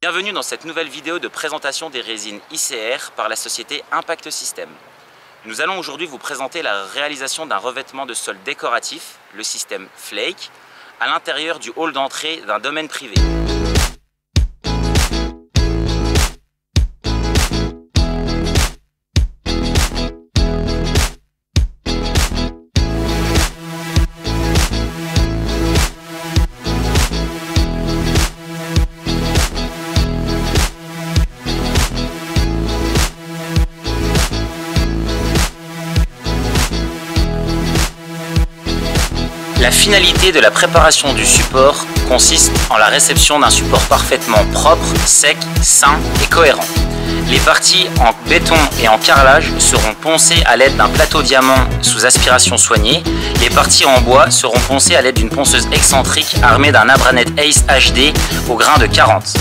Bienvenue dans cette nouvelle vidéo de présentation des résines ICR par la société Impact System. Nous allons aujourd'hui vous présenter la réalisation d'un revêtement de sol décoratif, le système Flake, à l'intérieur du hall d'entrée d'un domaine privé. La finalité de la préparation du support consiste en la réception d'un support parfaitement propre, sec, sain et cohérent. Les parties en béton et en carrelage seront poncées à l'aide d'un plateau diamant sous aspiration soignée. Les parties en bois seront poncées à l'aide d'une ponceuse excentrique armée d'un Abranet Ace HD au grain de 40.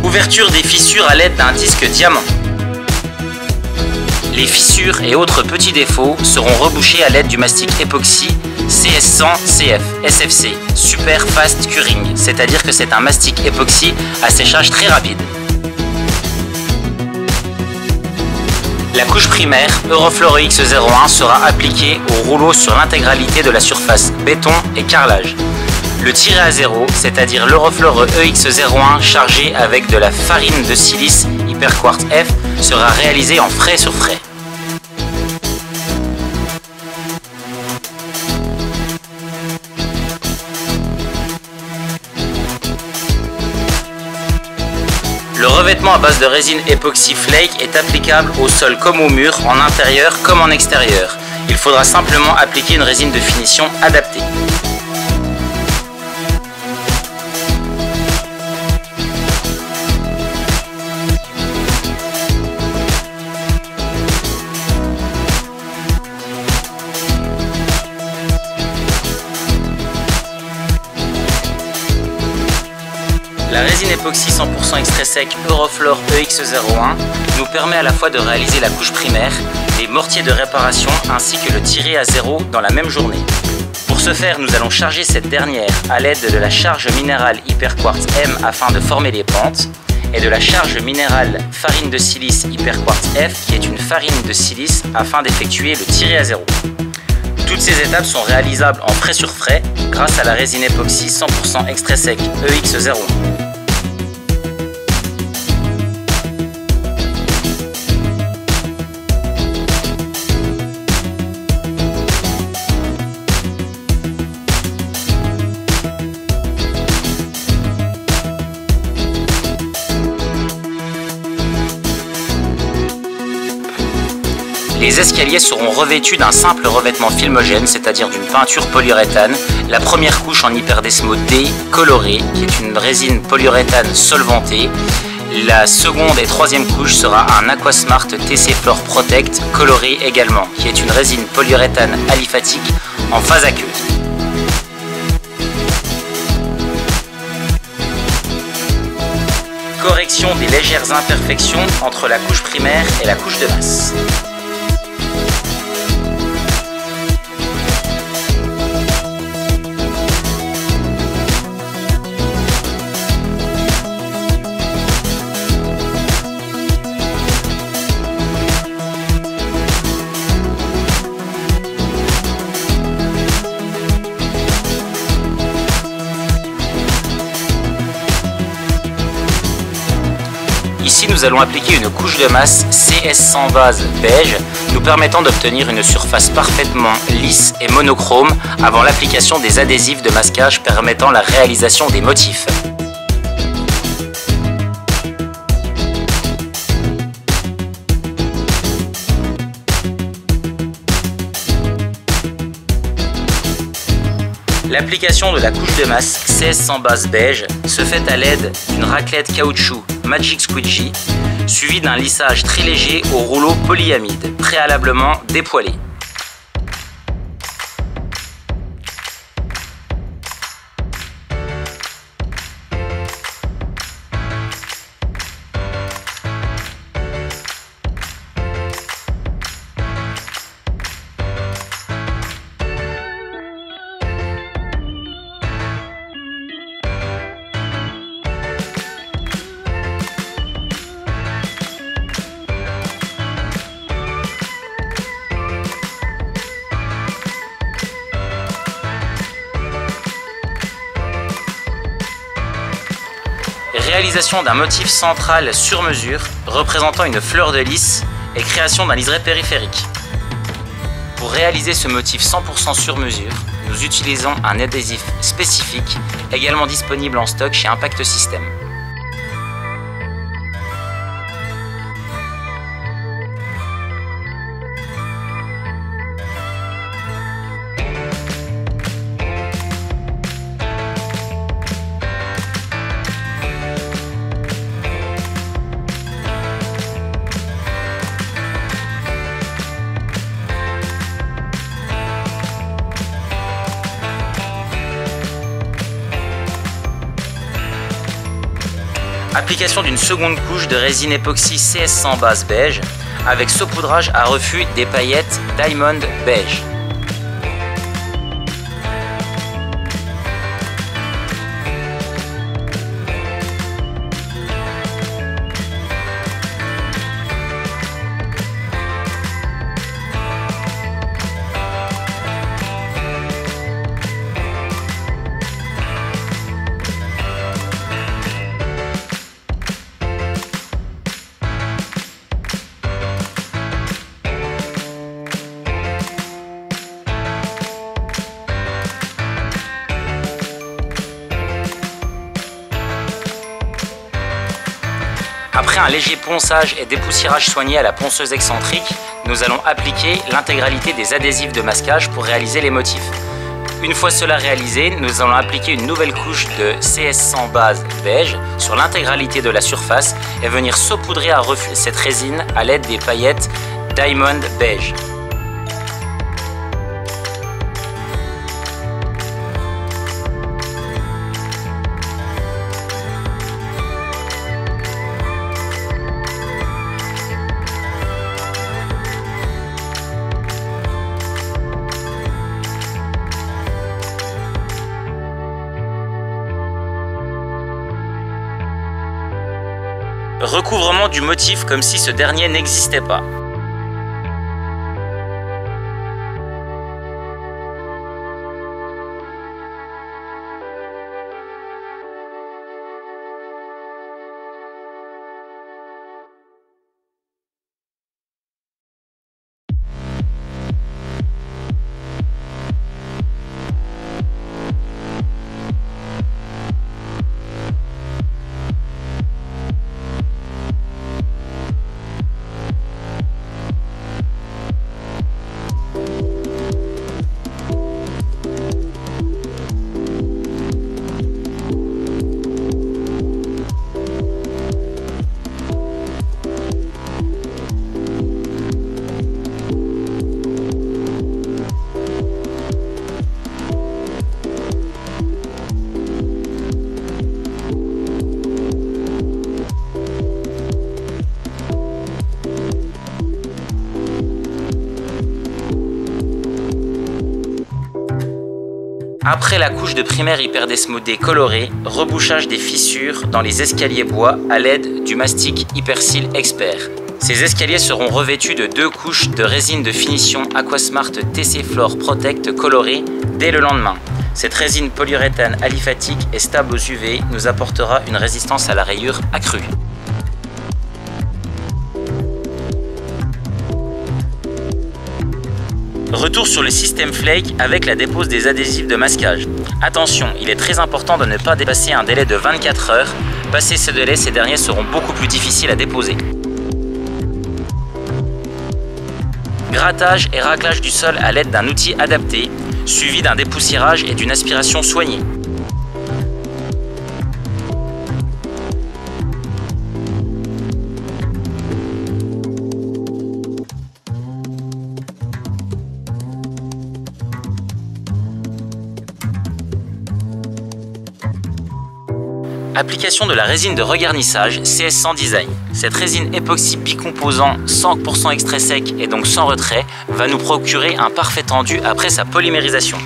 Ouverture des fissures à l'aide d'un disque diamant. Les fissures et autres petits défauts seront rebouchés à l'aide du mastic époxy CS100CF SFC Super Fast Curing, c'est-à-dire que c'est un mastic époxy à séchage très rapide. La couche primaire Euroflore EX01 sera appliquée au rouleau sur l'intégralité de la surface béton et carrelage. Le tiré à zéro, c'est-à-dire l'Euroflore EX01 chargé avec de la farine de silice Hyperquartz F, sera réalisé en frais sur frais. Le revêtement à base de résine époxy Flake est applicable au sol comme au mur, en intérieur comme en extérieur. Il faudra simplement appliquer une résine de finition adaptée. La résine époxy 100% extrait sec Euroflore EX01 nous permet à la fois de réaliser la couche primaire, les mortiers de réparation ainsi que le tiré à zéro dans la même journée. Pour ce faire, nous allons charger cette dernière à l'aide de la charge minérale Hyperquartz M afin de former les pentes et de la charge minérale farine de silice Hyperquartz F qui est une farine de silice afin d'effectuer le tiré à zéro. Toutes ces étapes sont réalisables en frais sur frais grâce à la résine époxy 100% extrait sec EX01. Les escaliers seront revêtus d'un simple revêtement filmogène, c'est-à-dire d'une peinture polyuréthane. La première couche en Hyperdesmo D colorée, qui est une résine polyuréthane solvantée. La seconde et troisième couche sera un Aquasmart TC Floor Protect coloré également, qui est une résine polyuréthane aliphatique en phase aqueuse. Correction des légères imperfections entre la couche primaire et la couche de masse. Ici, nous allons appliquer une couche de masse CS100 base beige, nous permettant d'obtenir une surface parfaitement lisse et monochrome avant l'application des adhésifs de masquage permettant la réalisation des motifs. L'application de la couche de masse CS100 base beige se fait à l'aide d'une raclette caoutchouc Magic Squeegee suivi d'un lissage très léger au rouleau polyamide, préalablement dépoilé. Réalisation d'un motif central sur mesure représentant une fleur de lys et création d'un liseré périphérique. Pour réaliser ce motif 100% sur mesure, nous utilisons un adhésif spécifique, également disponible en stock chez Impact System. Application d'une seconde couche de résine époxy CS100 base beige avec saupoudrage à refus des paillettes Diamond beige. Après un léger ponçage et dépoussiérage soigné à la ponceuse excentrique, nous allons appliquer l'intégralité des adhésifs de masquage pour réaliser les motifs. Une fois cela réalisé, nous allons appliquer une nouvelle couche de CS100 base beige sur l'intégralité de la surface et venir saupoudrer à refus cette résine à l'aide des paillettes Diamond beige. Recouvrement du motif comme si ce dernier n'existait pas. Après la couche de primaire hyperdesmodé colorée, rebouchage des fissures dans les escaliers bois à l'aide du mastic Hyperseal Expert. Ces escaliers seront revêtus de 2 couches de résine de finition Aquasmart TC Floor Protect colorée dès le lendemain. Cette résine polyuréthane aliphatique et stable aux UV nous apportera une résistance à la rayure accrue. Retour sur le système Flake avec la dépose des adhésifs de masquage. Attention, il est très important de ne pas dépasser un délai de 24 heures. Passé ce délai, ces derniers seront beaucoup plus difficiles à déposer. Grattage et raclage du sol à l'aide d'un outil adapté, suivi d'un dépoussiérage et d'une aspiration soignée. Application de la résine de regarnissage CS100 Design. Cette résine époxy bicomposant 100% extrait sec et donc sans retrait va nous procurer un parfait endu après sa polymérisation.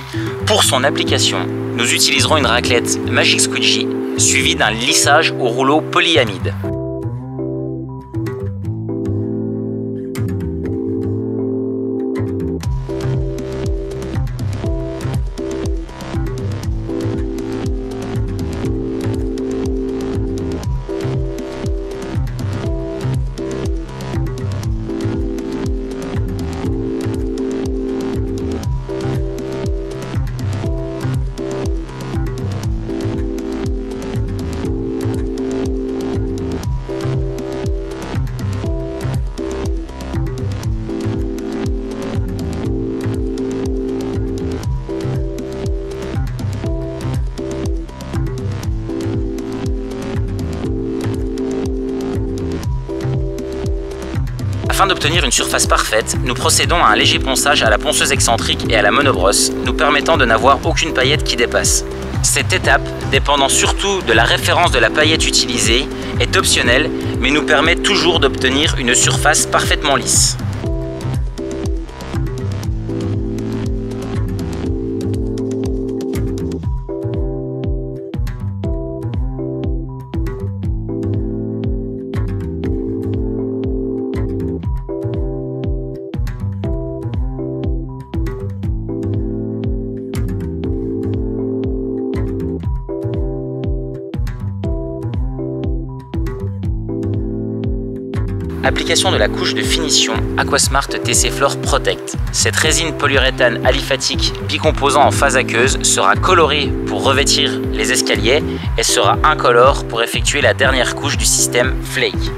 Pour son application, nous utiliserons une raclette Magic Squeegee suivie d'un lissage au rouleau polyamide. Afin d'obtenir une surface parfaite, nous procédons à un léger ponçage à la ponceuse excentrique et à la monobrosse, nous permettant de n'avoir aucune paillette qui dépasse. Cette étape, dépendant surtout de la référence de la paillette utilisée, est optionnelle, mais nous permet toujours d'obtenir une surface parfaitement lisse. Application de la couche de finition Aquasmart TC Floor Protect. Cette résine polyuréthane aliphatique bicomposant en phase aqueuse sera colorée pour revêtir les escaliers et sera incolore pour effectuer la dernière couche du système Flake.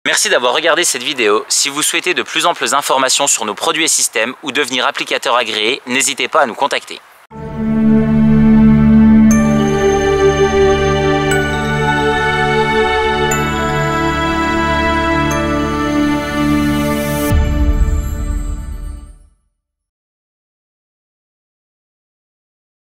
Merci d'avoir regardé cette vidéo. Si vous souhaitez de plus amples informations sur nos produits et systèmes ou devenir applicateur agréé, n'hésitez pas à nous contacter.